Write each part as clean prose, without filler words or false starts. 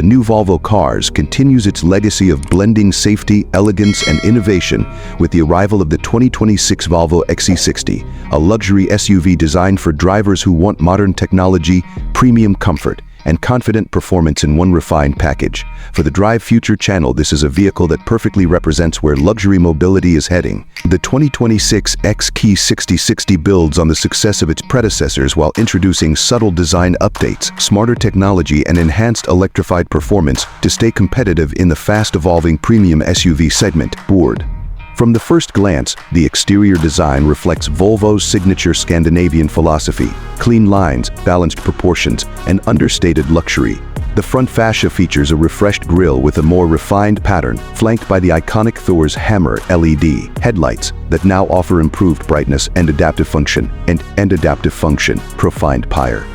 the new Volvo Cars continues its legacy of blending safety, elegance, and innovation with the arrival of the 2026 Volvo XC60, a luxury SUV designed for drivers who want modern technology, premium comfort, and confident performance in one refined package. For the Drive Future channel, this is a vehicle that perfectly represents where luxury mobility is heading. The 2026 XC60 builds on the success of its predecessors while introducing subtle design updates, smarter technology, and enhanced electrified performance to stay competitive in the fast-evolving premium SUV segment. From the first glance, the exterior design reflects Volvo's signature Scandinavian philosophy: clean lines, balanced proportions, and understated luxury. The front fascia features a refreshed grille with a more refined pattern, flanked by the iconic Thor's Hammer LED headlights that now offer improved brightness and adaptive function, profined pyre.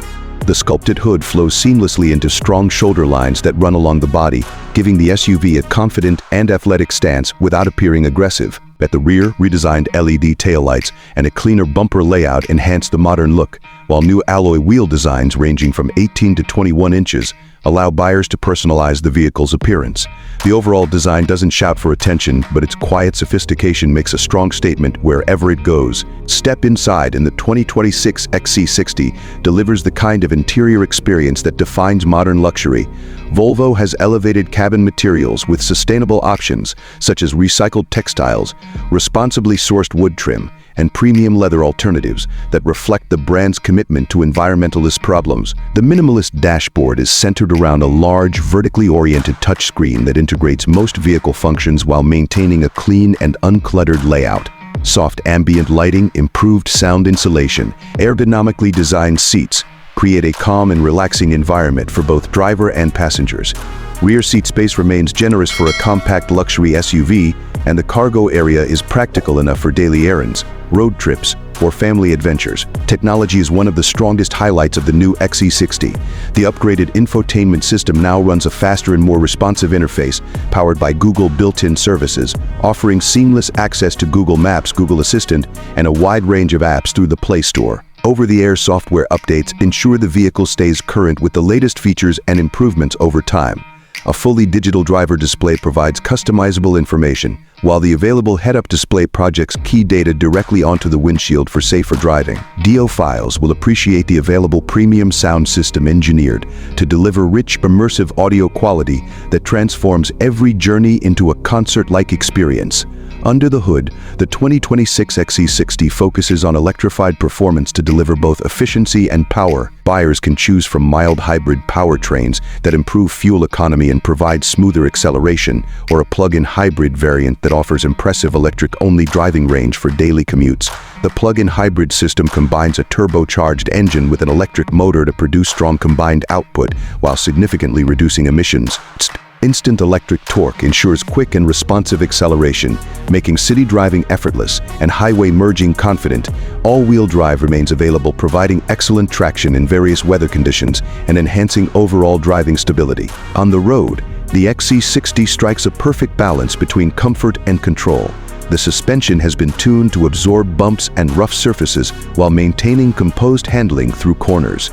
The sculpted hood flows seamlessly into strong shoulder lines that run along the body, giving the SUV a confident and athletic stance without appearing aggressive. At the rear, redesigned LED taillights and a cleaner bumper layout enhance the modern look, while new alloy wheel designs ranging from 18 to 21 inches allow buyers to personalize the vehicle's appearance. The overall design doesn't shout for attention, but its quiet sophistication makes a strong statement wherever it goes. Step inside and the 2026 XC60 delivers the kind of interior experience that defines modern luxury. Volvo has elevated cabin materials with sustainable options such as recycled textiles, responsibly sourced wood trim, and premium leather alternatives that reflect the brand's commitment to environmentalist problems. The minimalist dashboard is centered around a large, vertically oriented touchscreen that integrates most vehicle functions while maintaining a clean and uncluttered layout. Soft ambient lighting, improved sound insulation, ergonomically designed seats create a calm and relaxing environment for both driver and passengers. Rear seat space remains generous for a compact luxury SUV, and the cargo area is practical enough for daily errands, road trips, or family adventures. Technology is one of the strongest highlights of the new XC60. The upgraded infotainment system now runs a faster and more responsive interface, powered by Google built-in services, offering seamless access to Google Maps, Google Assistant, and a wide range of apps through the Play Store. Over-the-air software updates ensure the vehicle stays current with the latest features and improvements over time. A fully digital driver display provides customizable information, while the available head-up display projects key data directly onto the windshield for safer driving. Audiophiles will appreciate the available premium sound system engineered to deliver rich, immersive audio quality that transforms every journey into a concert-like experience. Under the hood, the 2026 XC60 focuses on electrified performance to deliver both efficiency and power. Buyers can choose from mild hybrid powertrains that improve fuel economy and provide smoother acceleration, or a plug-in hybrid variant that offers impressive electric-only driving range for daily commutes. The plug-in hybrid system combines a turbocharged engine with an electric motor to produce strong combined output while significantly reducing emissions. Instant electric torque ensures quick and responsive acceleration, making city driving effortless and highway merging confident. All-wheel drive remains available, providing excellent traction in various weather conditions and enhancing overall driving stability. On the road, the XC60 strikes a perfect balance between comfort and control. The suspension has been tuned to absorb bumps and rough surfaces while maintaining composed handling through corners.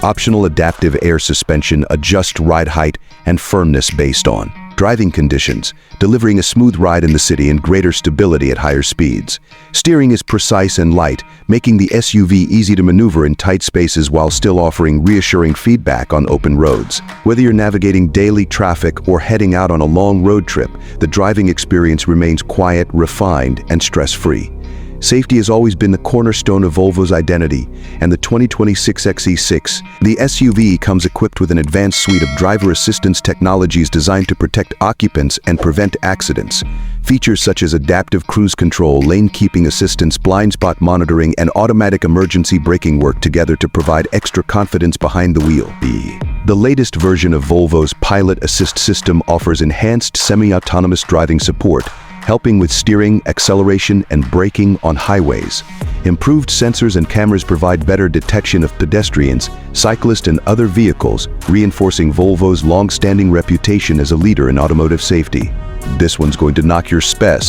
Optional adaptive air suspension adjusts ride height and firmness based on driving conditions, delivering a smooth ride in the city and greater stability at higher speeds. Steering is precise and light, making the SUV easy to maneuver in tight spaces while still offering reassuring feedback on open roads. Whether you're navigating daily traffic or heading out on a long road trip, the driving experience remains quiet, refined, and stress-free. Safety has always been the cornerstone of Volvo's identity, and the 2026 XC60, the SUV comes equipped with an advanced suite of driver assistance technologies designed to protect occupants and prevent accidents. Features such as adaptive cruise control, lane keeping assistance, blind spot monitoring, and automatic emergency braking work together to provide extra confidence behind the wheel. The latest version of Volvo's Pilot Assist system offers enhanced semi-autonomous driving support, helping with steering, acceleration, and braking on highways. Improved sensors and cameras provide better detection of pedestrians, cyclists, and other vehicles, reinforcing Volvo's long-standing reputation as a leader in automotive safety. This one's going to knock your spec.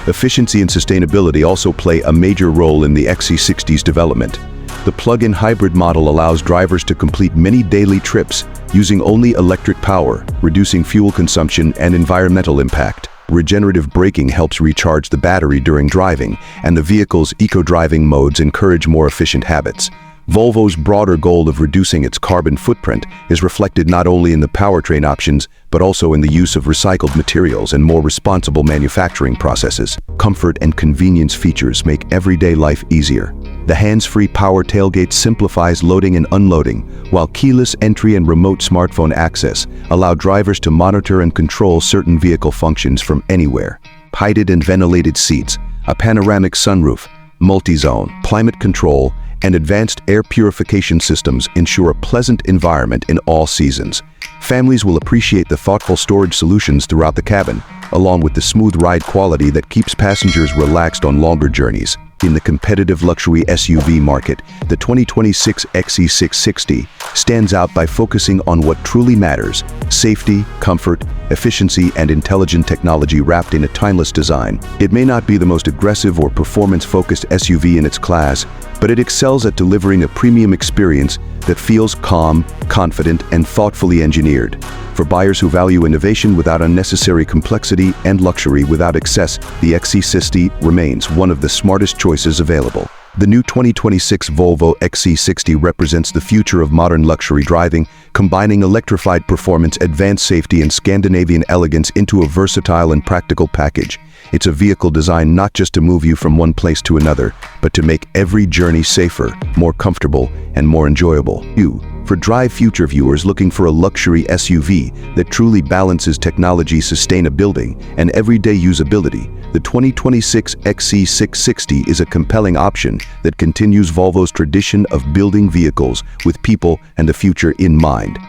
Efficiency and sustainability also play a major role in the XC60's development. The plug-in hybrid model allows drivers to complete many daily trips using only electric power, reducing fuel consumption and environmental impact. Regenerative braking helps recharge the battery during driving, and the vehicle's eco-driving modes encourage more efficient habits. Volvo's broader goal of reducing its carbon footprint is reflected not only in the powertrain options, but also in the use of recycled materials and more responsible manufacturing processes. Comfort and convenience features make everyday life easier. The hands-free power tailgate simplifies loading and unloading, while keyless entry and remote smartphone access allow drivers to monitor and control certain vehicle functions from anywhere. Heated and ventilated seats, a panoramic sunroof, multi-zone, climate control, and advanced air purification systems ensure a pleasant environment in all seasons. Families will appreciate the thoughtful storage solutions throughout the cabin, along with the smooth ride quality that keeps passengers relaxed on longer journeys. In the competitive luxury SUV market, the 2026 XC60 stands out by focusing on what truly matters: safety, comfort, efficiency, and intelligent technology wrapped in a timeless design. It may not be the most aggressive or performance-focused SUV in its class, but it excels at delivering a premium experience that feels calm, confident, and thoughtfully engineered. For buyers who value innovation without unnecessary complexity and luxury without excess, the XC60 remains one of the smartest choices available. The new 2026 Volvo XC60 represents the future of modern luxury driving, combining electrified performance, advanced safety, and Scandinavian elegance into a versatile and practical package. It's a vehicle designed not just to move you from one place to another, but to make every journey safer, more comfortable, and more enjoyable. For Drive Future viewers looking for a luxury SUV that truly balances technology, sustainability, and everyday usability, the 2026 XC60 is a compelling option that continues Volvo's tradition of building vehicles with people and the future in mind.